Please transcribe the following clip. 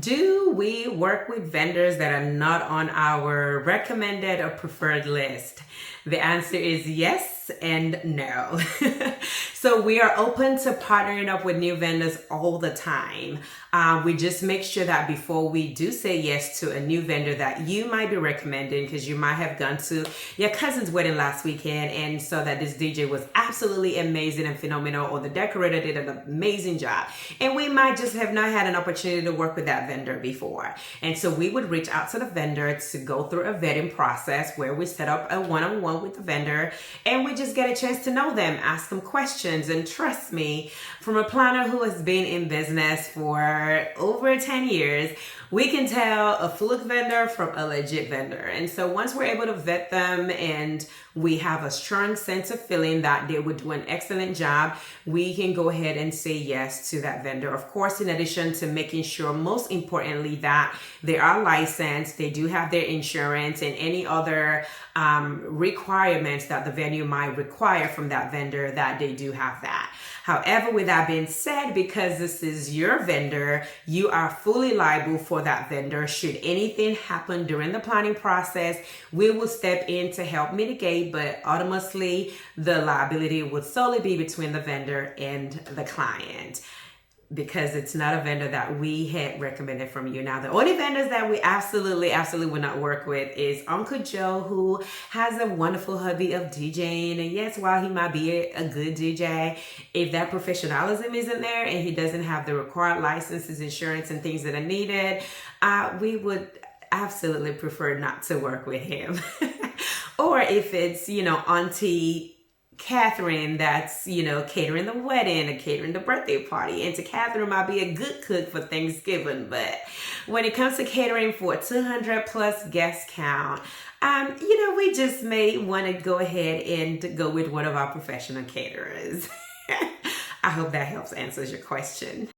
Do we work with vendors that are not on our recommended or preferred list? The answer is yes and no. So we are open to partnering up with new vendors all the time. We just make sure that before we do say yes to a new vendor that you might be recommending, because you might have gone to your cousin's wedding last weekend and saw that this DJ was absolutely amazing and phenomenal, or the decorator did an amazing job. And we might just have not had an opportunity to work with that vendor before. And so we would reach out to the vendor to go through a vetting process where we set up a one-on-one with the vendor and we just get a chance to know them, ask them questions. And trust me, from a planner who has been in business for over 10 years, we can tell a fluke vendor from a legit vendor. And so once we're able to vet them and we have a strong sense of feeling that they would do an excellent job, we can go ahead and say yes to that vendor. Of course, in addition to making sure, most importantly, that they are licensed, they do have their insurance and any other requirements that the venue might require from that vendor, that they do have that. However, with that being said, because this is your vendor, you are fully liable for that vendor. Should anything happen during the planning process, we will step in to help mitigate, but ultimately the liability would solely be between the vendor and the client, because it's not a vendor that we had recommended from you. Now, the only vendors that we absolutely would not work with is Uncle Joe, who has a wonderful hobby of DJing. And yes, while he might be a good DJ, if that professionalism isn't there and he doesn't have the required licenses, insurance, and things that are needed, we would absolutely prefer not to work with him. Or if it's, Auntie Catherine that's, catering the wedding or catering the birthday party. And to Catherine might be a good cook for Thanksgiving, but when it comes to catering for a 200 plus guest count, we just may want to go ahead and go with one of our professional caterers. I hope that helps answers your question.